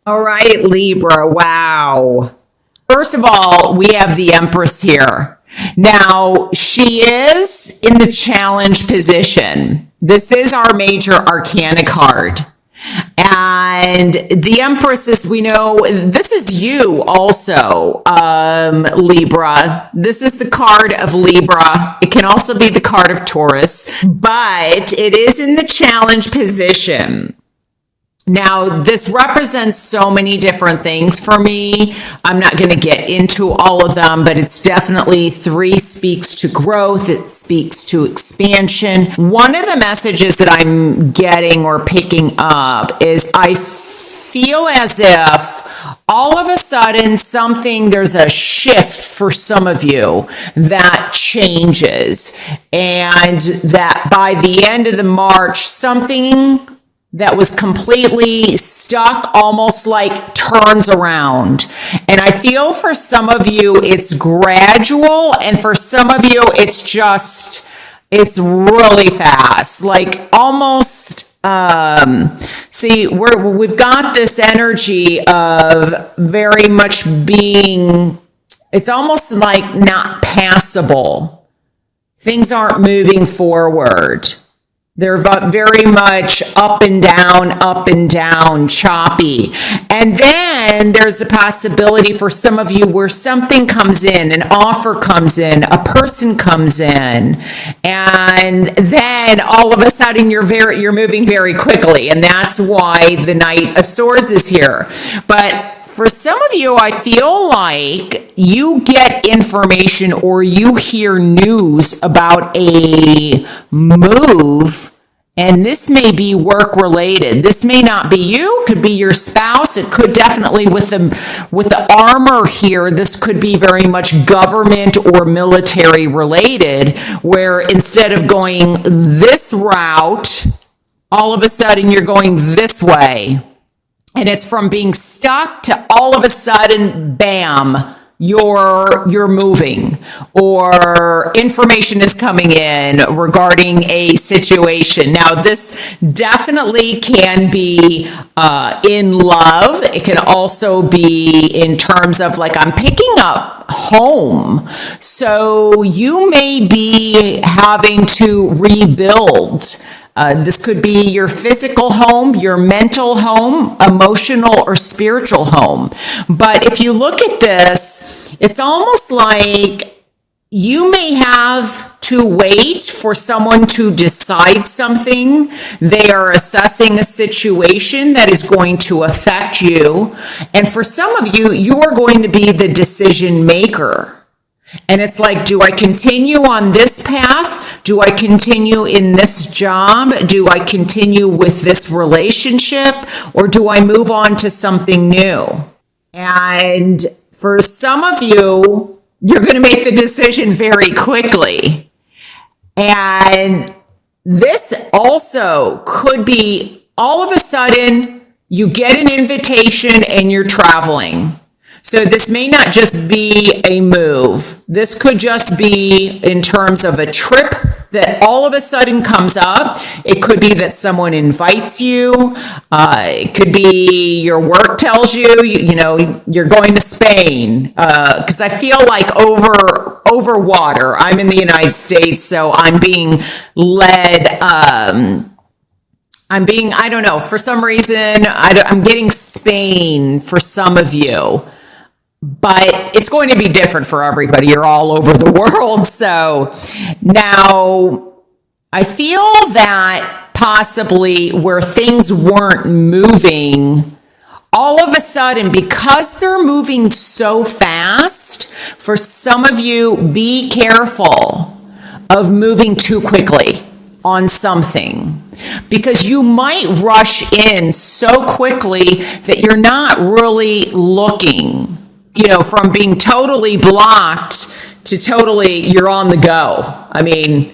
All right, Libra. Wow. First of all, we have the Empress here. Now, she is in the challenge position. This is our major arcana card. And the Empress, as we know, this is you also, Libra. This is the card of Libra. It can also be the card of Taurus, but it is in the challenge position. Now, this represents so many different things for me. I'm not going to get into all of them, but it's definitely 3 speaks to growth. It speaks to expansion. One of the messages that I'm getting or picking up is I feel as if all of a sudden there's a shift for some of you that changes, and that by the end of the March, something that was completely stuck almost like turns around. And I feel for some of you it's gradual, and for some of you it's really fast, like almost we've got this energy of very much being, it's almost like not passable. Things aren't moving forward. They're very much up and down, choppy. And then there's the possibility for some of you where something comes in, an offer comes in, a person comes in, and then all of a sudden you're moving very quickly. And that's why the Knight of Swords is here. But for some of you, I feel like you get information or you hear news about a move, and this may be work related. This may not be you, could be your spouse. It could definitely, with the armor here, this could be very much government or military related, where instead of going this route, all of a sudden you're going this way. And it's from being stuck to all of a sudden, bam, you're moving, or information is coming in regarding a situation. Now, this definitely can be in love. It can also be in terms of, like, I'm picking up home. So you may be having to rebuild. This could be your physical home, your mental home, emotional or spiritual home. But if you look at this, it's almost like you may have to wait for someone to decide something. They are assessing a situation that is going to affect you. And for some of you, you are going to be the decision maker. And it's like, do I continue on this path? Do I continue in this job? Do I continue with this relationship? Or do I move on to something new? And for some of you, you're going to make the decision very quickly. And this also could be all of a sudden you get an invitation and you're traveling. So this may not just be a move. This could just be in terms of a trip that all of a sudden comes up. It could be that someone invites you. It could be your work tells you, you're going to Spain. Because I feel like over water. I'm in the United States, so I'm being led. I don't know, for some reason, I'm getting Spain for some of you. But it's going to be different for everybody. You're all over the world. So now I feel that possibly where things weren't moving, all of a sudden, because they're moving so fast, for some of you, be careful of moving too quickly on something, because you might rush in so quickly that you're not really looking. From being totally blocked to totally you're on the go. I mean,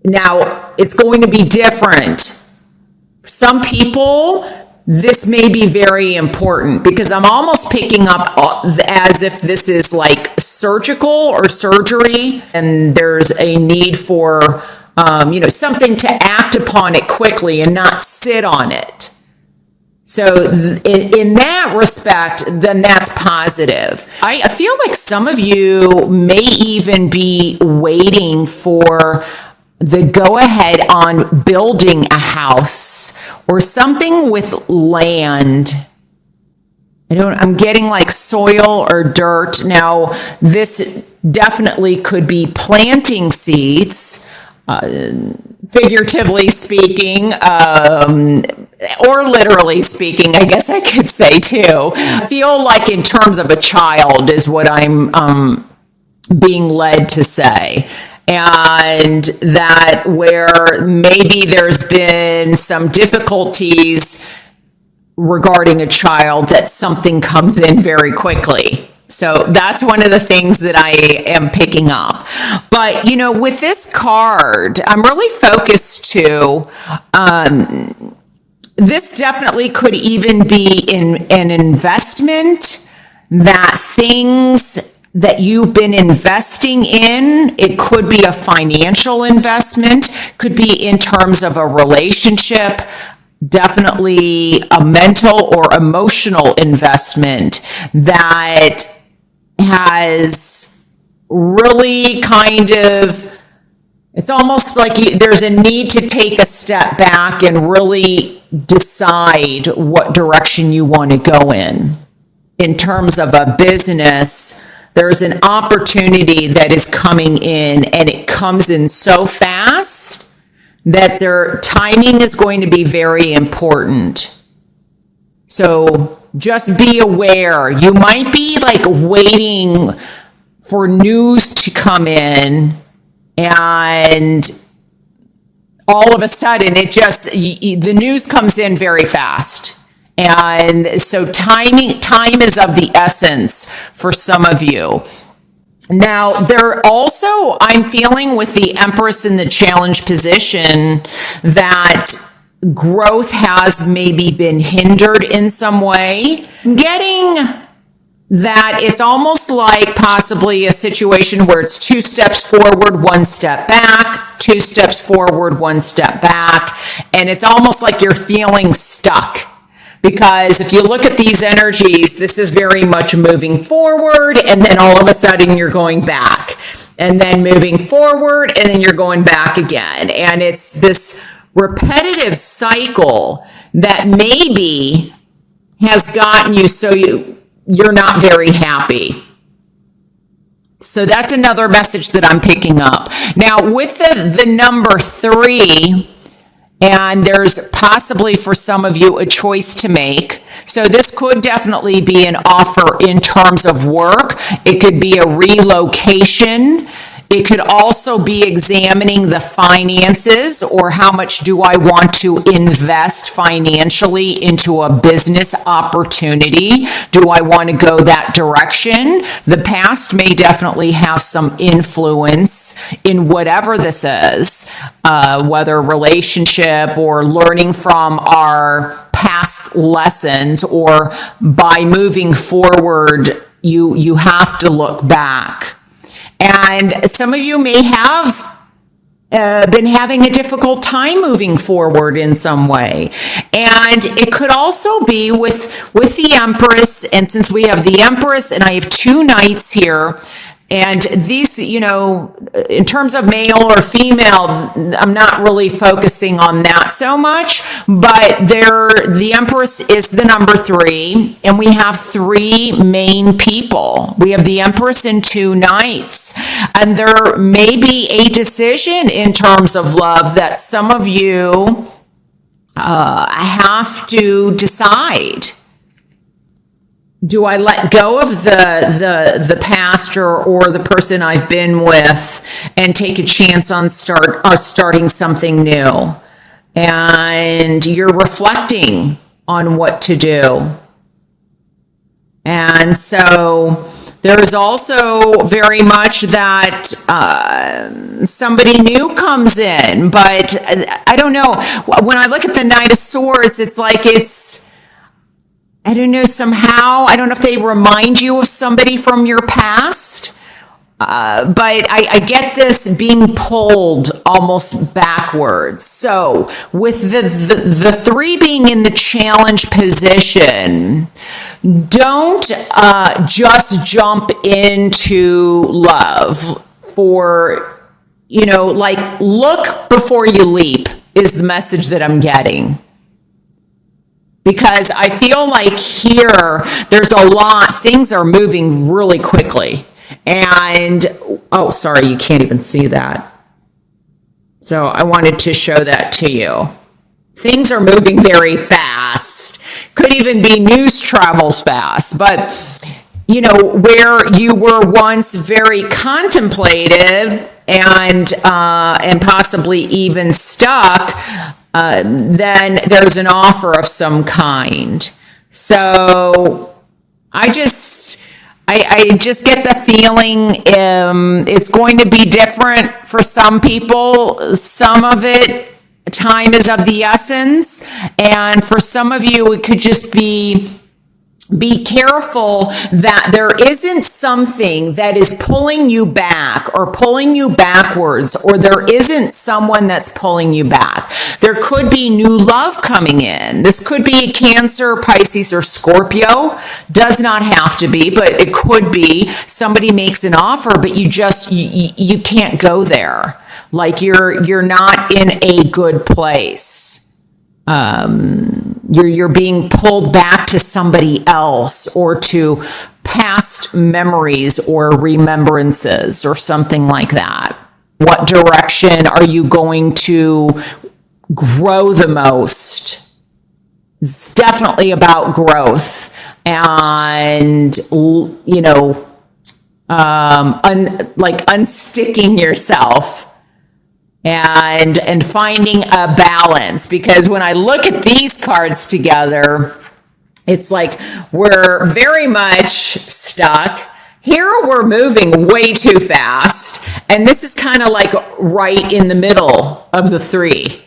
now it's going to be different. Some people, this may be very important, because I'm almost picking up as if this is like surgical or surgery, and there's a need for, something to act upon it quickly and not sit on it. So in that respect, then that's positive. I feel like some of you may even be waiting for the go-ahead on building a house or something with land. I'm getting like soil or dirt. Now, this definitely could be planting seeds, figuratively speaking, or literally speaking, I guess I could say too. I feel like in terms of a child is what I'm being led to say. And that where maybe there's been some difficulties regarding a child, that something comes in very quickly. So that's one of the things that I am picking up. But, with this card, I'm really focused to, this definitely could even be in an investment, that things that you've been investing in, it could be a financial investment, could be in terms of a relationship, definitely a mental or emotional investment that has really it's almost like there's a need to take a step back and really decide what direction you want to go in terms of a business. There's an opportunity that is coming in, and it comes in so fast that their timing is going to be very important. So just be aware. You might be like waiting for news to come in, and all of a sudden the news comes in very fast. And so time is of the essence for some of you. Now, I'm feeling with the Empress in the challenge position that growth has maybe been hindered in some way. Getting that it's almost like possibly a situation where it's 2 steps forward, 1 step back, 2 steps forward, 1 step back, and it's almost like you're feeling stuck. Because if you look at these energies, this is very much moving forward, and then all of a sudden you're going back, and then moving forward, and then you're going back again. And it's this repetitive cycle that maybe has gotten you so you're not very happy. So that's another message that I'm picking up. Now, with the number 3, and there's possibly for some of you a choice to make. So this could definitely be an offer in terms of work. It could be a relocation. It could also be examining the finances, or how much do I want to invest financially into a business opportunity? Do I want to go that direction? The past may definitely have some influence in whatever this is, whether relationship or learning from our past lessons, or by moving forward, you have to look back. And some of you may have been having a difficult time moving forward in some way. And it could also be with the Empress. And since we have the Empress and I have 2 Knights here, and these, in terms of male or female, I'm not really focusing on that so much, but the Empress is the number 3, and we have 3 main people. We have the Empress and 2 Knights, and there may be a decision in terms of love that some of you have to decide. Do I let go of the past or the person I've been with and take a chance on starting something new? And you're reflecting on what to do. And so there's also very much that somebody new comes in, but I don't know. When I look at the Knight of Swords, it's like I don't know, somehow, I don't know if they remind you of somebody from your past, But I get this being pulled almost backwards. So with the 3 being in the challenge position, don't just jump into love for, like, look before you leap is the message that I'm getting. Because I feel like here, there's a lot, things are moving really quickly. And, oh, sorry, you can't even see that. So I wanted to show that to you. Things are moving very fast. Could even be news travels fast. But, where you were once very contemplative and possibly even stuck, then there's an offer of some kind. So I just get the feeling it's going to be different for some people. Some of it, time is of the essence. And for some of you, it could just be careful that there isn't something that is pulling you back or pulling you backwards, or there isn't someone that's pulling you back. There could be new love coming in. This could be Cancer, Pisces, or Scorpio. Does not have to be, but it could be. Somebody makes an offer, but you can't go there. Like you're not in a good place. You're being pulled back to somebody else or to past memories or remembrances or something like that. What direction are you going to grow the most? It's definitely about growth and, unsticking yourself. And finding a balance, because when I look at these cards together, it's like we're very much stuck. Here we're moving way too fast, and this is kind of like right in the middle of the 3.